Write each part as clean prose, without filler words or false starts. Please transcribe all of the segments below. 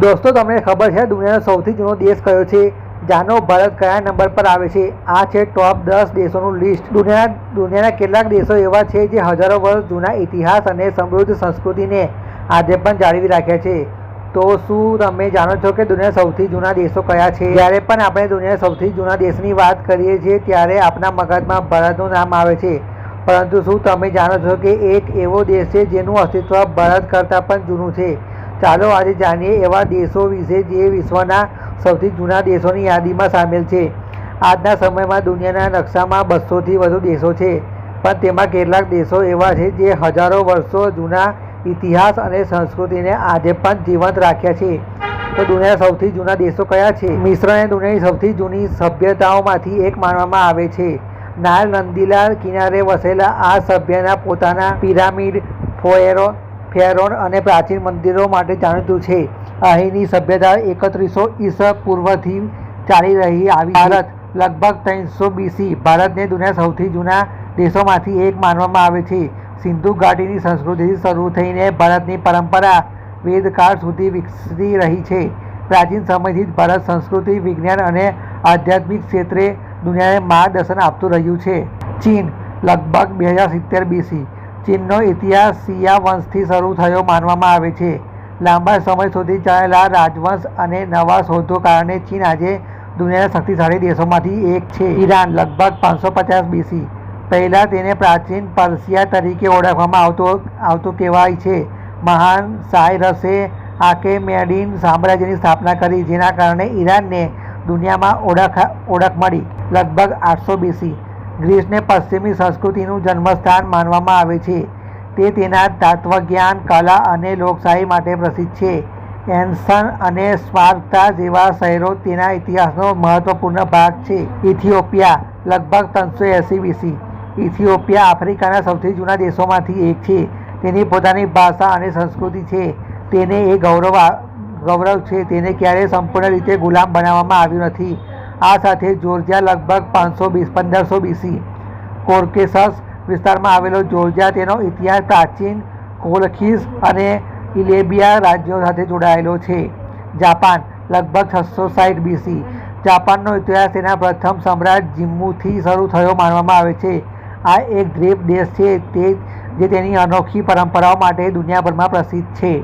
દોસ્તો, તમને ખબર છે દુનિયાનો સૌથી જૂનો દેશ કયો છે? જાણો ભારત કયા નંબર પર આવે છે? આ છે ટોપ 10 દેશોનું લિસ્ટ। દુનિયાના કેટલાક દેશો એવા છે જે હજારો વર્ષ જૂના ઇતિહાસ અને સમૃદ્ધ સંસ્કૃતિને આજે પણ જાળવી રાખ્યા છે। તો શું તમે જાણો છો કે દુનિયાના સૌથી જૂના દેશો કયા છે? જ્યારે પણ આપણે દુનિયાના સૌથી જૂના દેશની વાત કરીએ છીએ ત્યારે આપણા મગજમાં ભારતનું નામ આવે છે, પરંતુ શું તમે જાણો છો કે એક એવો દેશ છે જેનું અસ્તિત્વ ભારત કરતાં પણ જૂનું છે? ચાલો આજે જાણીએ એવા દેશો વિશે જે વિશ્વના સૌથી જૂના દેશોની યાદીમાં સામેલ છે। આજના સમયમાં દુનિયાના નકશામાં 200થી વધુ દેશો છે, પણ તેમાં કેટલાક દેશો એવા છે જે હજારો વર્ષો જૂના ઇતિહાસ અને સંસ્કૃતિને આજે પણ જીવંત રાખ્યા છે। તો દુનિયાના સૌથી જૂના દેશો કયા છે? મિસ્રને દુનિયાની સૌથી જૂની સભ્યતાઓમાંથી એક માનવામાં આવે છે। નાઇલ નદીના કિનારે વસેલા આ સભ્યના પોતાના પિરામિડ, ફેરોન અને પ્રાચીન મંદિરો માટે જાણીતું છે। અહીંની સભ્યતા 3100 ઈસા પૂર્વથી ચાલી રહી આવી છે। ભારત લગભગ 300 BC ભારતને દુનિયાના સૌથી જૂના દેશોમાંથી એક માનવામાં આવે છે। સિંધુ ઘાટીની સંસ્કૃતિથી શરૂ થઈને ભારતની પરંપરા વેદકાળ સુધી વિકસતી રહી છે। પ્રાચીન સમયથી જ ભારત સંસ્કૃતિ, વિજ્ઞાન અને આધ્યાત્મિક ક્ષેત્રે દુનિયાને માર્ગદર્શન આપતું રહ્યું છે। ચીન લગભગ 2070 BC ચીનનો ઇતિહાસ શિયા વંશથી શરૂ થયો માનવામાં આવે છે। લાંબા સમય સુધી ચાલેલા રાજવંશ અને નવા શોધો કારણે ચીન આજે દુનિયાના શક્તિશાળી દેશોમાંથી એક છે। ઈરાન લગભગ 550 BC પહેલાં તેને પ્રાચીન પર્શિયા તરીકે ઓળખવામાં આવતું કહેવાય છે। મહાન સાયરસે આકેમેનિડ સામ્રાજ્યની સ્થાપના કરી, જેના કારણે ઈરાનને દુનિયામાં ઓળખ મળી। લગભગ 800 BC ગ્રીસને પશ્ચિમી સંસ્કૃતિનું જન્મસ્થાન માનવામાં આવે છે। તે તેના તત્વજ્ઞાન, કલા અને લોકશાહી માટે પ્રસિદ્ધ છે। એન્સન અને સ્પાર્ટા જેવા શહેરો તેના ઇતિહાસનો મહત્વપૂર્ણ ભાગ છે। ઇથિયોપિયા લગભગ 380 BC ઇથિયોપિયા આફ્રિકાના સૌથી જૂના દેશોમાંથી એક છે। તેની પોતાની ભાષા અને સંસ્કૃતિ છે, તેને એ ગૌરવ છે। તેને ક્યારેય સંપૂર્ણ રીતે ગુલામ બનાવવામાં આવ્યું નથી। આ સાથે જોર્જિયા લગભગ 1500 BC કોકેસસ વિસ્તારમાં આવેલો જોર્જિયા, તેનો ઇતિહાસ પ્રાચીન કોલખીસ અને ઇલેબિયા રાજ્યો સાથે જોડાયેલો છે। જાપાન લગભગ 660 BC જાપાનનો ઇતિહાસ તેના પ્રથમ સમ્રાટ જીમ્મુથી શરૂ થયો માનવામાં આવે છે। આ એક દ્વીપ દેશ છે જે તેની અનોખી પરંપરાઓ માટે દુનિયાભરમાં પ્રસિદ્ધ છે।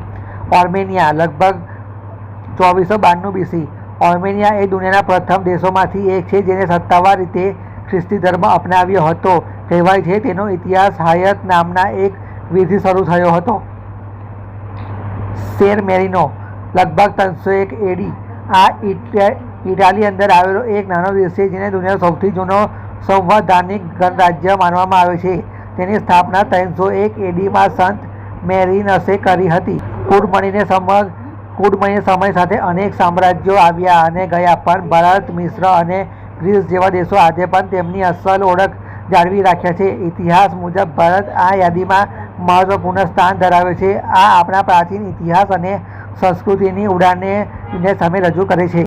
આર્મેનિયા લગભગ 2492 BC આર્મેનિયા એ દુનિયાના પ્રથમ દેશોમાંથી એક છે જેને સત્તાવાર રીતે ખ્રિસ્તી ધર્મ અપનાવ્યો હતો। કહેવાય છે તેનો ઇતિહાસ હાયત નામના એક વીરથી શરૂ થયો હતો। સેન મેરિનો લગભગ 301 AD આ ઇટાલી અંદર આવેલો એક નાનો દેશ છે જેને દુનિયાનો સૌથી જૂનો સંવૈધાનિક ગણરાજ્ય માનવામાં આવે છે। તેની સ્થાપના 301 AD સંત મેરિનસે કરી હતી। કુળમણીને સમય સાથે અનેક સામ્રાજ્યો આવ્યા અને ગયા, પણ ભારત, મિસ્ર અને ગ્રીસ જેવા દેશો આજે પણ તેમની અસલ ઓળખ જાળવી રાખ્યા છે। ઇતિહાસ મુજબ ભારત આ યાદીમાં મહત્વપૂર્ણ સ્થાન ધરાવે છે। આ આપણા પ્રાચીન ઇતિહાસ અને સંસ્કૃતિની ઉડાનને દુનિયા સામે રજૂ કરે છે।